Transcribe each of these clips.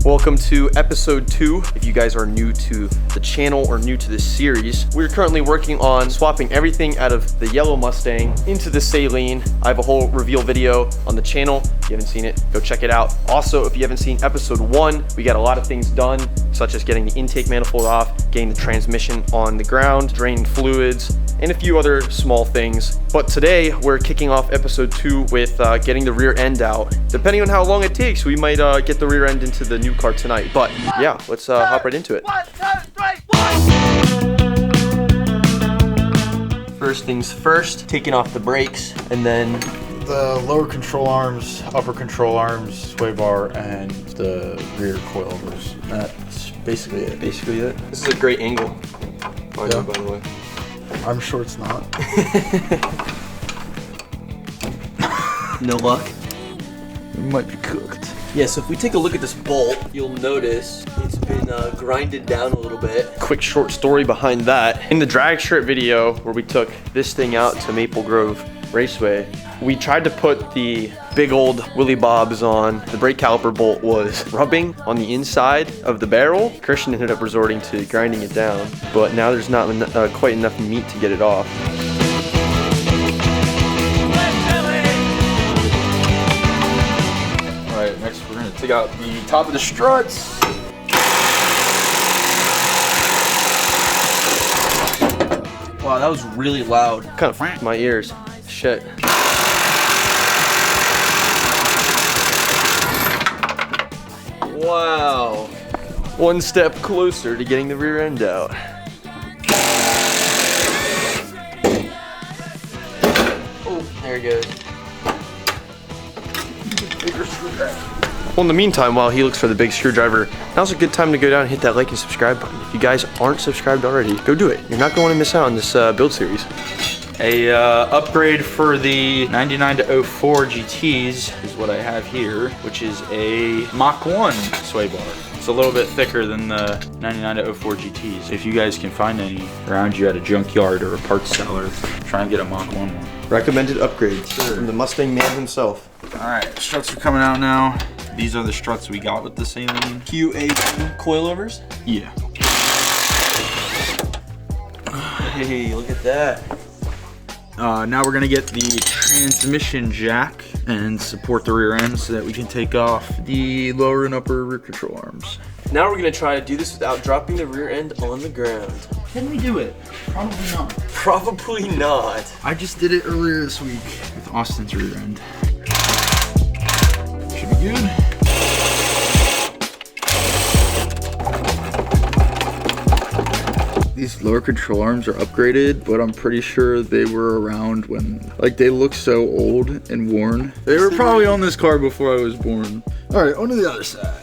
Welcome to episode 2. If you guys are new to the channel or new to this series, we're currently working on swapping everything out of the yellow Mustang into the Saline. I have a whole reveal video on the channel. If you haven't seen it, go check it out. Also, if you haven't seen episode 1, we got a lot of things done, such as getting the intake manifold off, getting the transmission on the ground, draining fluids, and a few other small things. But today we're kicking off episode 2 with getting the rear end out. Depending on how long it takes, we might get the rear end into the new car tonight. But yeah, let's hop right into it. 1, 2, 3, 1. First things first, taking off the brakes, and then the lower control arms, upper control arms, sway bar, and the rear coilovers. That's basically it. This is a great angle. By the way. I'm sure it's not. No luck. It might be cooked. Yeah, so if we take a look at this bolt, you'll notice it's been grinded down a little bit. Quick short story behind that. In the drag strip video where we took this thing out to Maple Grove Raceway, we tried to put the big old Willy Bobs on. The brake caliper bolt was rubbing on the inside of the barrel. Christian ended up resorting to grinding it down, but now there's not quite enough meat to get it off. Alright, next we're going to take out the top of the struts. Wow, that was really loud. Kind of f***ed my ears. Shit. Wow. One step closer to getting the rear end out. Oh, there it goes. Well, in the meantime, while he looks for the big screwdriver, now's a good time to go down and hit that like and subscribe button. If you guys aren't subscribed already, go do it. You're not going to miss out on this build series. A upgrade for the 99 to 04 GTs is what I have here, which is a Mach 1 sway bar. It's a little bit thicker than the 99 to 04 GTs. If you guys can find any around you at a junkyard or a parts seller, try and get a Mach 1 one. Recommended upgrades from the Mustang man himself. Alright, struts are coming out now. These are the struts we got with the Saline. QA2 coilovers? Yeah. Hey, look at that. Now we're gonna get the transmission jack and support the rear end so that we can take off the lower and upper rear control arms. Now we're gonna try to do this without dropping the rear end on the ground. Can we do it? Probably not. Probably not. I just did it earlier this week with Austin's rear end. Should be good. These lower control arms are upgraded, but I'm pretty sure they were around when, like, they look so old and worn. They were probably on this car before I was born. All right, on to the other side.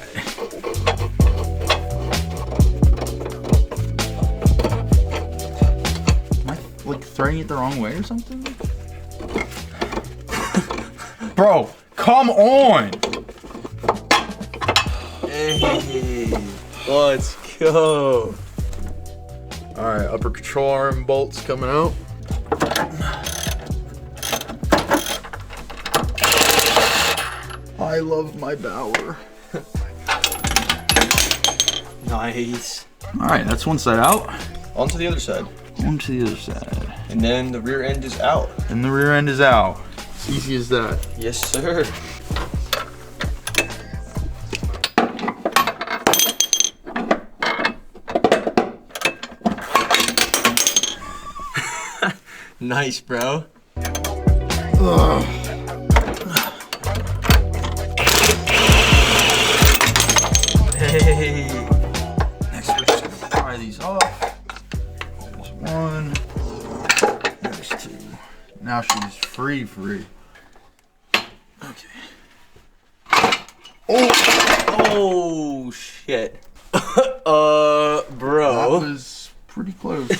Am I, like, throwing it the wrong way or something? Bro, come on! Hey, let's go. All right, upper control arm bolts coming out. I love my Bauer. Nice. All right, that's one side out. On to the other side. On to the other side. And then the rear end is out. And the rear end is out. It's easy as that. Yes, sir. Nice, bro. Ugh. Hey. Next, we're just gonna pry these off. There's one. There's two. Now she's free. Okay. Oh shit. Bro. That was pretty close.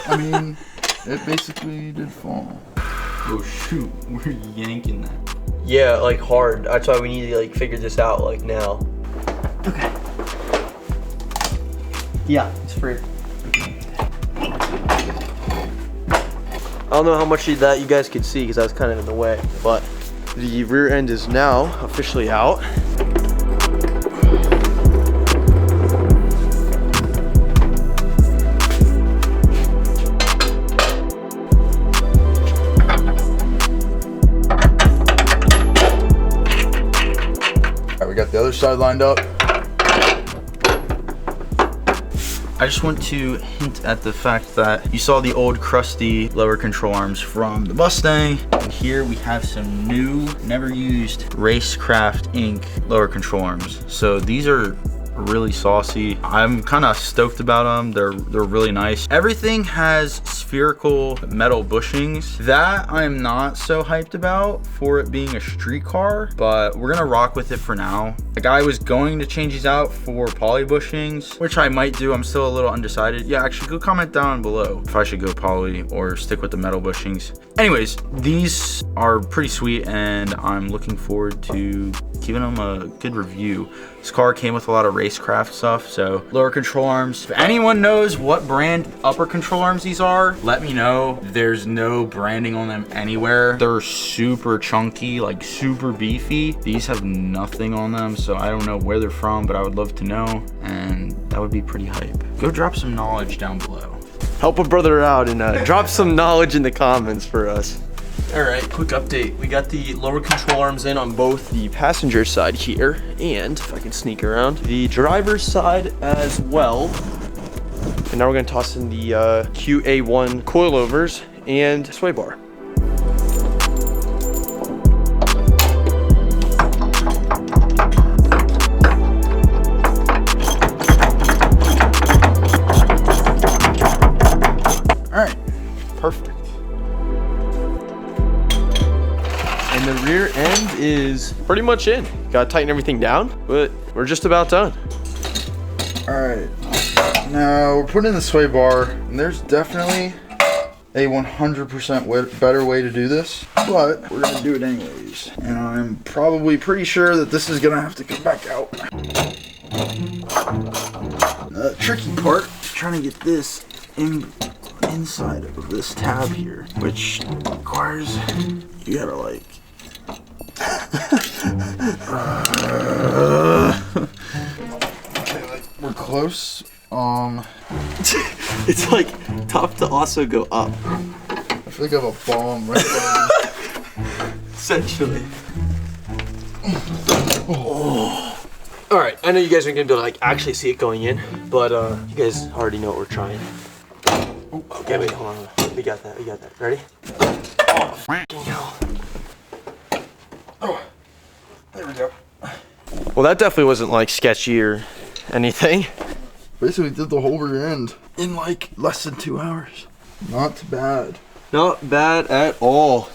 I mean, it basically did fall. Oh shoot, we're yanking that. Yeah, like hard. That's why we need to like figure this out like now. Okay. Yeah, it's free. I don't know how much of that you guys could see because I was kind of in the way, but the rear end is now officially out. other side lined up. I just want to hint at the fact that you saw the old crusty lower control arms from the Mustang. And here we have some new, never used Racecraft Inc. lower control arms. So these are really saucy. I'm kind of stoked about them. They're really nice. Everything has spherical metal bushings. That I'm not so hyped about for it being a street car, but we're gonna rock with it for now. The guy was going to change these out for poly bushings, which I might do. I'm still a little undecided. Yeah, actually go comment down below if I should go poly or stick with the metal bushings. Anyways, these are pretty sweet and I'm looking forward to giving them a good review. This car came with a lot of Racecraft stuff, so lower control arms. If anyone knows what brand upper control arms these are, let me know. There's no branding on them anywhere. They're super chunky, like super beefy. These have nothing on them, so I don't know where they're from, but I would love to know, and that would be pretty hype. Go drop some knowledge down below. Help a brother out and drop some knowledge in the comments for us. All right, quick update. We got the lower control arms in on both the passenger side here, and if I can sneak around, the driver's side as well. And now we're gonna toss in the QA1 coilovers and sway bar. All right, perfect. And the rear end is pretty much in. Gotta tighten everything down, but we're just about done. All right, now we're putting in the sway bar, and there's definitely a 100% better way to do this, but we're gonna do it anyways. And I'm probably pretty sure that this is gonna have to come back out. The tricky part is trying to get this inside of this tab here, which requires you gotta like okay, like we're close. It's like tough to also go up. I feel like I have a bomb right there. Essentially. Oh. All right, I know you guys are gonna be able to like actually see it going in, but you guys already know what we're trying. Okay, wait, hold on. We got that. Ready? Oh, f***ing hell. Oh, there we go. Well, that definitely wasn't like sketchy or anything. Basically did the whole rear end in like less than 2 hours. Not bad. Not bad at all.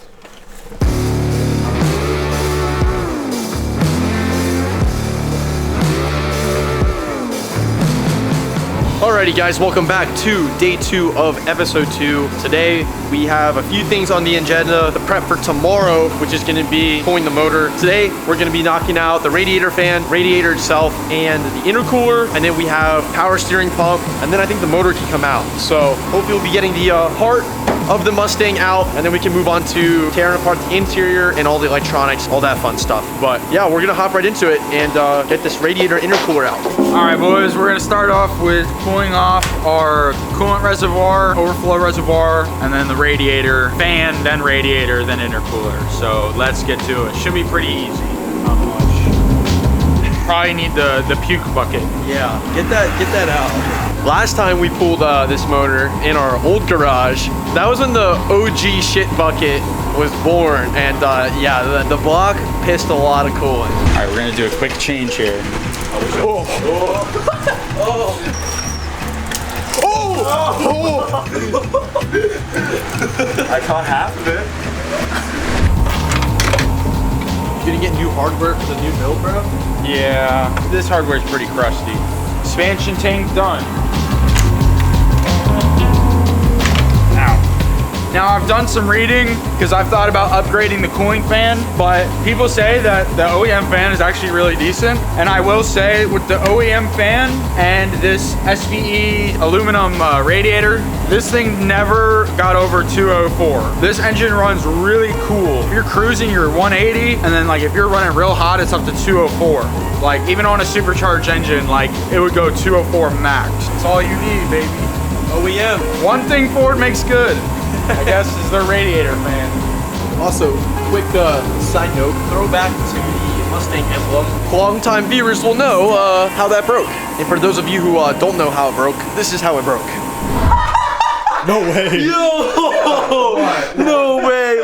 Alrighty guys, welcome back to day 2 of episode 2. Today we have a few things on the agenda. The prep for tomorrow, which is going to be pulling the motor. Today we're going to be knocking out the radiator fan, radiator itself, and the intercooler. And then we have power steering pump, and then I think the motor can come out. So hopefully we'll be getting the heart of the Mustang out, and then we can move on to tearing apart the interior and all the electronics, all that fun stuff. But yeah, we're gonna hop right into it and get this radiator intercooler out. All right, boys, we're gonna start off with pulling off our coolant reservoir, overflow reservoir, and then the radiator fan, then radiator, then intercooler. So let's get to it. Should be pretty easy. Not much. Probably need the puke bucket. Yeah, get that out. Last time we pulled this motor in our old garage, that was when the OG shit bucket was born, and yeah, the block pissed a lot of coolant. All right, we're gonna do a quick change here. Oh. Oh. Oh. I caught half of it. You gonna get new hardware for the new build, bro? Yeah, this hardware's pretty crusty. Expansion tank done. Now I've done some reading because I've thought about upgrading the cooling fan, but people say that the OEM fan is actually really decent. And I will say with the OEM fan and this SVE aluminum radiator, this thing never got over 204. This engine runs really cool. If you're cruising, you're 180, and then like if you're running real hot, it's up to 204. Like even on a supercharged engine, like it would go 204 max. That's all you need, baby. OEM. One thing Ford makes good, I guess, is their radiator fan. Also, quick side note, throwback to the Mustang emblem. Long-time viewers will know how that broke. And for those of you who don't know how it broke, this is how it broke. No way. Yo! No way!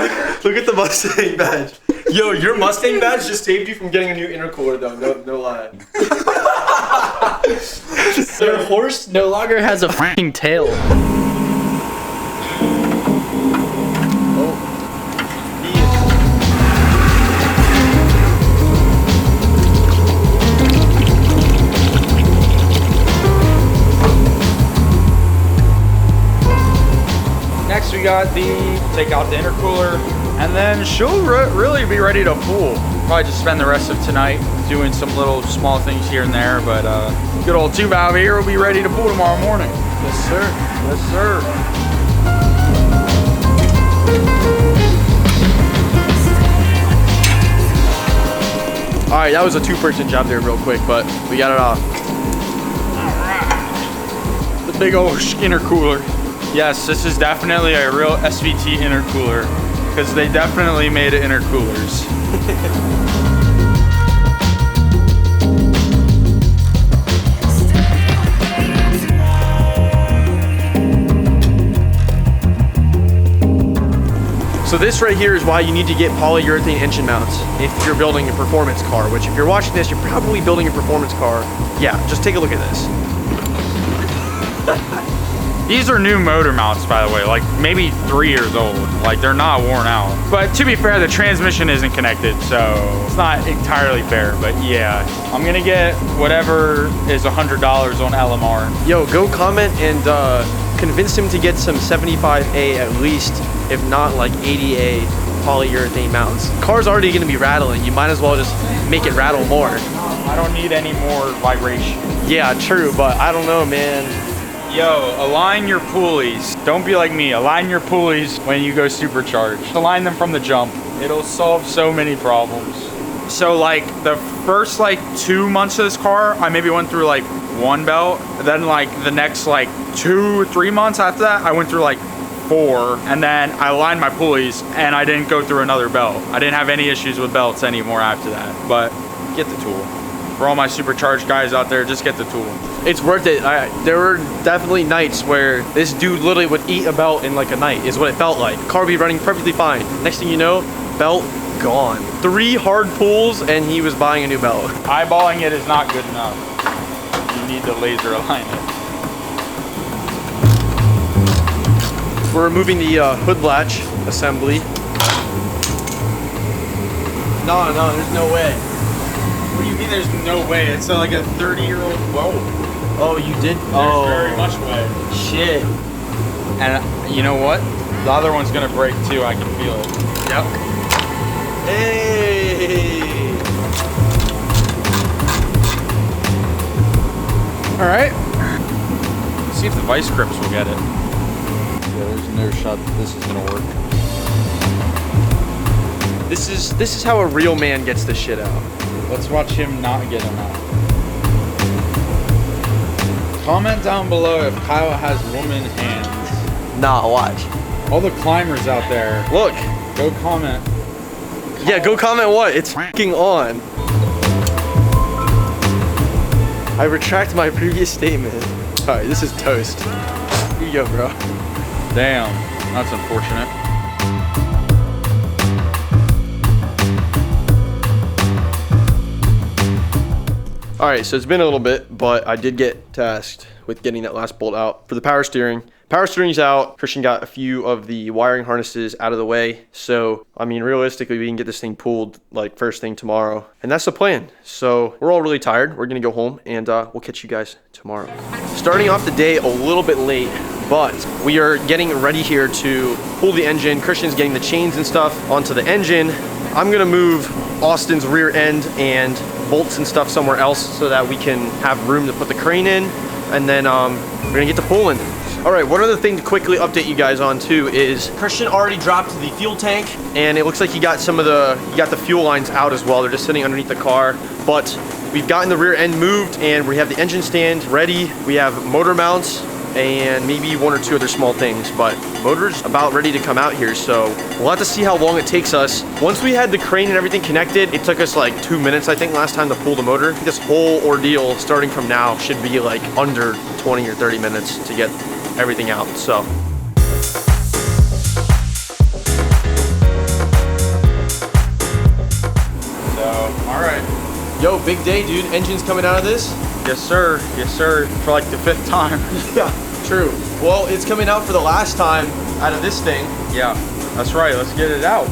Look at the Mustang badge. Yo, your Mustang badge just saved you from getting a new intercooler though, no lie. Their horse no longer has a f***ing tail. Next we got take out the intercooler, and then she'll really be ready to pool. Probably just spend the rest of tonight doing some little small things here and there, but good old 2-valve here will be ready to pool tomorrow morning. Yes, sir. Yes, sir. All right, that was a 2-person job there real quick, but we got it off. The big old intercooler. Yes, this is definitely a real SVT intercooler, because they definitely made intercoolers. So this right here is why you need to get polyurethane engine mounts if you're building a performance car, which if you're watching this, you're probably building a performance car. Yeah, just take a look at this. These are new motor mounts, by the way, like maybe 3 years old. Like they're not worn out. But to be fair, the transmission isn't connected, so it's not entirely fair, but yeah. I'm gonna get whatever is $100 on LMR. Yo, go comment and convince him to get some 75A at least, if not like 80A polyurethane mounts. Car's already gonna be rattling. You might as well just make it rattle more. I don't need any more vibration. Yeah, true, but I don't know, man. Yo, align your pulleys. Don't be like me. Align your pulleys when you go supercharged. Align them from the jump. It'll solve so many problems. So like the first like 2 months of this car, I maybe went through like 1 belt. Then like the next like 2 or 3 months after that, I went through like 4. And then I aligned my pulleys and I didn't go through another belt. I didn't have any issues with belts anymore after that. But get the tool. For all my supercharged guys out there, just get the tool. It's worth it. There were definitely nights where this dude literally would eat a belt in like a night, is what it felt like. Car would be running perfectly fine. Next thing you know, belt gone. 3 hard pulls and he was buying a new belt. Eyeballing it is not good enough. You need to laser align it. We're removing the hood latch assembly. No, there's no way. What do you mean there's no way? It's like a 30-year-old boat. Oh, you did? There's very much way. Shit. And you know what? The other one's gonna break too, I can feel it. Yep. Hey! Alright. Let's see if the vice grips will get it. Yeah, there's no shot that this is gonna work. This is how a real man gets this shit out. Let's watch him not get him out. Comment down below if Kyle has woman hands. Nah, watch. All the climbers out there, Look. go comment. Yeah, go comment what? It's f***ing on. I retract my previous statement. Alright, this is toast. Here you go, bro. Damn, that's unfortunate. Alright, so it's been a little bit, but I did get tasked with getting that last bolt out for the power steering. Power steering's out. Christian got a few of the wiring harnesses out of the way. So, I mean, realistically, we can get this thing pulled like first thing tomorrow. And that's the plan. So we're all really tired. We're going to go home and we'll catch you guys tomorrow. Starting off the day a little bit late, but we are getting ready here to pull the engine. Christian's getting the chains and stuff onto the engine. I'm going to move Austin's rear end and bolts and stuff somewhere else so that we can have room to put the crane in. And then we're going to get to pulling. All right, one other thing to quickly update you guys on too is Christian already dropped the fuel tank, and it looks like he got the fuel lines out as well. They're just sitting underneath the car, but we've gotten the rear end moved and we have the engine stand ready. We have motor mounts and maybe one or two other small things, but motor's about ready to come out here, so we'll have to see how long it takes us. Once we had the crane and everything connected, it took us like 2 minutes, I think, last time to pull the motor. This whole ordeal starting from now should be like under 20 or 30 minutes to get everything out, so. All right. Yo, big day, dude. Engine's coming out of this? Yes, sir. Yes, sir. For like the 5th time. Yeah, true. Well, it's coming out for the last time out of this thing. Yeah, that's right. Let's get it out.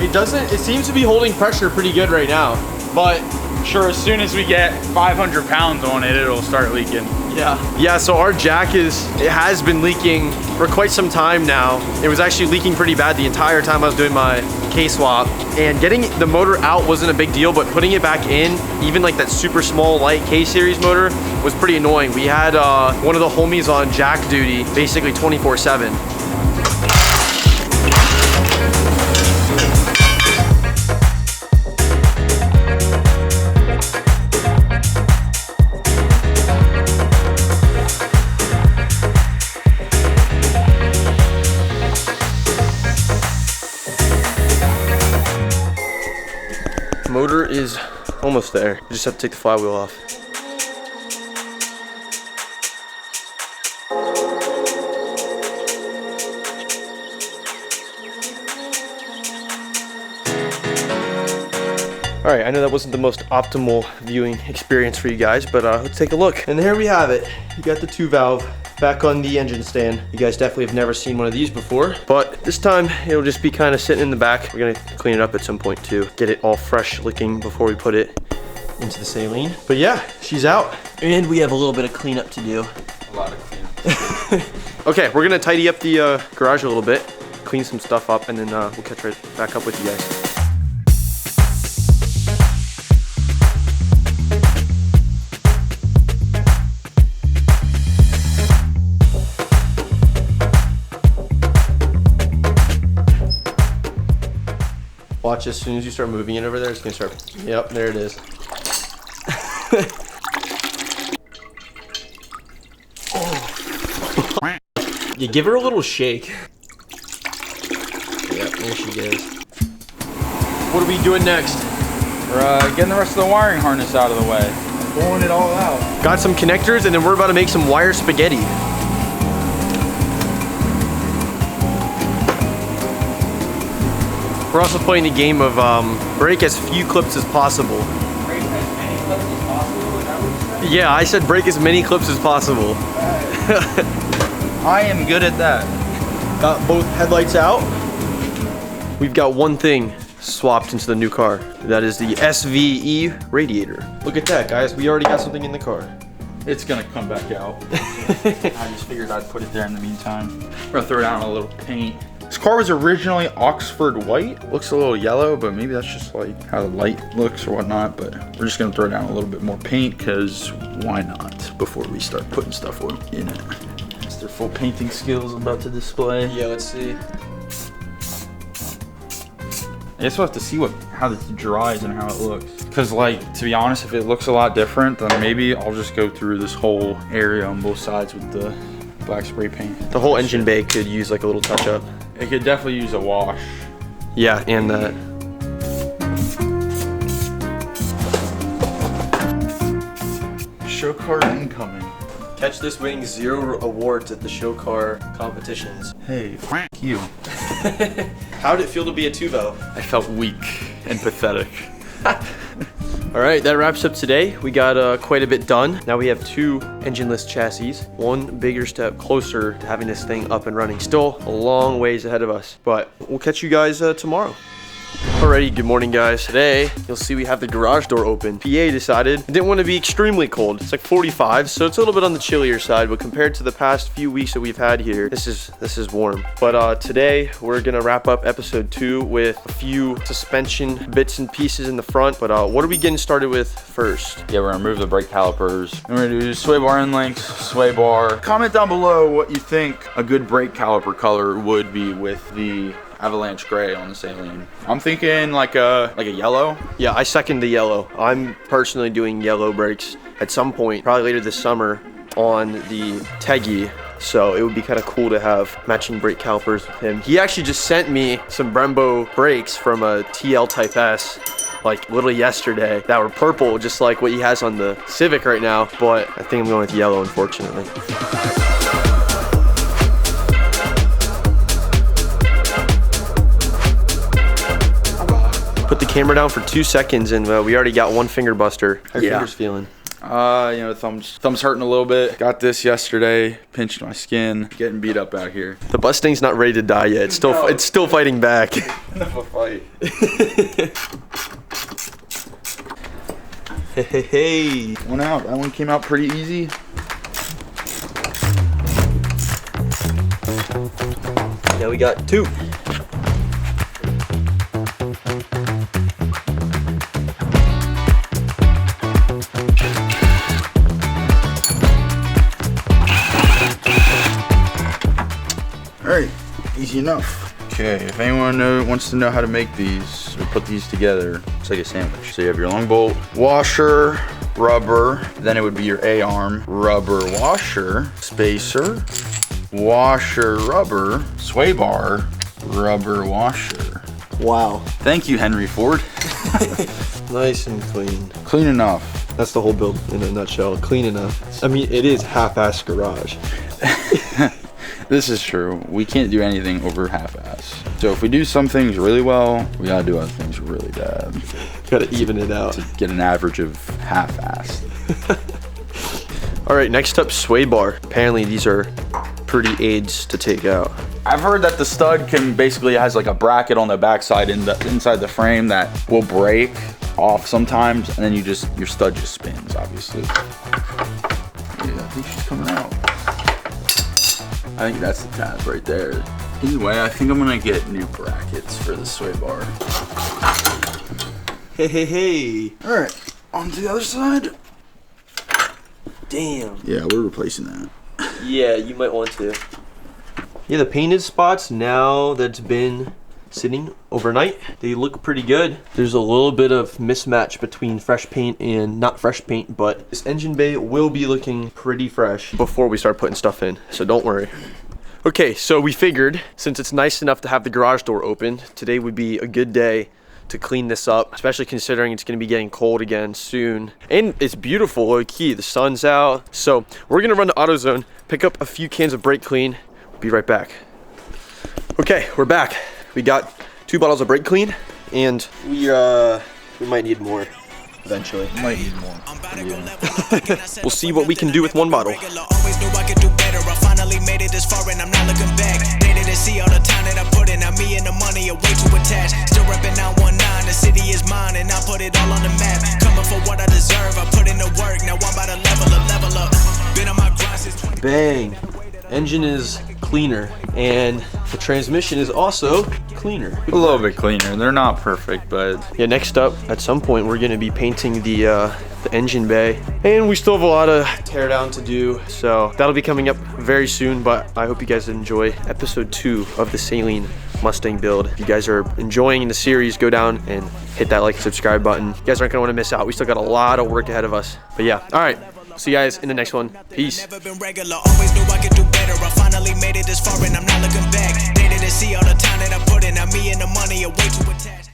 It seems to be holding pressure pretty good right now, but Sure, as soon as we get 500 pounds on it, it'll start leaking. yeah, so our jack has been leaking for quite some time now. It was actually leaking pretty bad the entire time I was doing my K-swap, and getting the motor out wasn't a big deal, but putting it back in, even like that super small light K-series motor, was pretty annoying. We had one of the homies on jack duty basically 24/7. Motor is almost there. You just have to take the flywheel off. All right, I know that wasn't the most optimal viewing experience for you guys, but let's take a look. And there we have it. You got the 2-valve back on the engine stand. You guys definitely have never seen one of these before, but this time it'll just be kind of sitting in the back. We're gonna clean it up at some point too. Get it all fresh looking before we put it into the saline. But yeah, she's out. And we have a little bit of cleanup to do. A lot of cleanup. Okay, we're gonna tidy up the garage a little bit, clean some stuff up, and then we'll catch right back up with you guys. Watch, as soon as you start moving it over there, it's gonna start. Yep, there it is. Oh. You give her a little shake. Yep, there she goes. What are we doing next? We're getting the rest of the wiring harness out of the way. Pulling it all out. Got some connectors, and then we're about to make some wire spaghetti. We're also playing the game of break as few clips as possible. Break as many clips as possible, is that what you said? Yeah, I said break as many clips as possible. I am good at that. Got both headlights out. We've got one thing swapped into the new car. That is the SVE radiator. Look at that, guys. We already got something in the car. It's gonna come back out. I just figured I'd put it there in the meantime. We're gonna throw down a little paint. This car was originally Oxford white. Looks a little yellow, but maybe that's just like how the light looks or whatnot. But we're just gonna throw down a little bit more paint, because why not, before we start putting stuff in it. It's their full painting skills I'm about to display. Yeah, let's see. I guess we'll have to see how this dries and how it looks. Because, like, to be honest, if it looks a lot different, then maybe I'll just go through this whole area on both sides with the black spray paint. The whole engine bay could use like a little touch up. It could definitely use a wash. Yeah, and that. Show car incoming. Catch this winning 0 awards at the show car competitions. Hey, f you. How did it feel to be a 2-valve? I felt weak and pathetic. All right, that wraps up today. We got quite a bit done. Now we have 2 engineless chassis, one bigger step closer to having this thing up and running. Still a long ways ahead of us, but we'll catch you guys tomorrow. Alrighty, good morning guys. Today, you'll see we have the garage door open. PA decided it didn't want to be extremely cold. It's like 45, so it's a little bit on the chillier side, but compared to the past few weeks that we've had here, this is warm. But today, we're gonna wrap up episode 2 with a few suspension bits and pieces in the front. But what are we getting started with first? Yeah, we're gonna remove the brake calipers. And we're gonna do sway bar end links, sway bar. Comment down below what you think a good brake caliper color would be with the Avalanche gray on the saline. I'm thinking like a yellow. Yeah, I second the yellow. I'm personally doing yellow brakes at some point, probably later this summer. on the Teggy. So it would be kind of cool to have matching brake calipers with him. He actually just sent me some Brembo brakes from a TL Type S like literally yesterday that were purple, just like what he has on the Civic right now. But I think I'm going with yellow, unfortunately. Put the camera down for 2 seconds and we already got one finger buster. How are your fingers feeling? Thumb's hurting a little bit. Got this yesterday, pinched my skin, getting beat up out here. The Mustang's not ready to die yet. It's still fighting back. Enough of a fight. Hey. One out. That one came out pretty easy. Now we got 2. Alright, easy enough. Okay, if anyone wants to know how to make these or put these together, it's like a sandwich. So you have your long bolt, washer, rubber, then it would be your A-arm, rubber washer, spacer, washer, rubber, sway bar, rubber washer. Wow. Thank you, Henry Ford. Nice and clean. Clean enough. That's the whole build in a nutshell. Clean enough. I mean, it is half-ass garage. This is true. We can't do anything over half-ass. So if we do some things really well, we gotta do other things really bad. Gotta even it out. To get an average of half-ass. All right, next up, sway bar. Apparently these are pretty aids to take out. I've heard that the stud can basically has like a bracket on the backside inside the frame that will break off sometimes, and then your stud just spins, obviously. Yeah, I think she's coming out. I think that's the tab right there. Anyway, I think I'm gonna get new brackets for the sway bar. Hey. All right, on to the other side. Damn. Yeah, we're replacing that. Yeah, you might want to. Yeah, the painted spots, now that's been sitting overnight, they look pretty good. There's a little bit of mismatch between fresh paint and not fresh paint, but this engine bay will be looking pretty fresh before we start putting stuff in, so don't worry. Okay, so we figured since it's nice enough to have the garage door open, today would be a good day to clean this up, especially considering it's going to be getting cold again soon. And it's beautiful, low key. The sun's out. So we're going to run to AutoZone, pick up a few cans of brake clean. We'll be right back. Okay, we're back. We got 2 bottles of brake clean, and we might need more eventually. Might need more. We'll see what we can do with 1 bottle. Always knew I could do better. I finally made it this far and I'm not looking back. They didn't see all the time that I put in. Now me and the money are way too attached. Still repping 919. The city is mine and I put it all on the map. Coming for what I deserve. I put in the work. Now I'm about to level up. Been on my grind since 20. Bang. Engine is cleaner, and the transmission is also cleaner. A little bit cleaner. They're not perfect, but Yeah, next up, at some point, we're gonna be painting the engine bay. And we still have a lot of tear down to do, so that'll be coming up very soon, but I hope you guys enjoy episode 2 of the Saline Mustang build. If you guys are enjoying the series, go down and hit that like and subscribe button. You guys aren't gonna wanna miss out. We still got a lot of work ahead of us. But yeah, all right. See you guys in the next one. Peace. Never been regular, always knew I could do better. I finally made it this far and I'm not looking back. They didn't see all the time that I put in. Now me and the money are way too attached.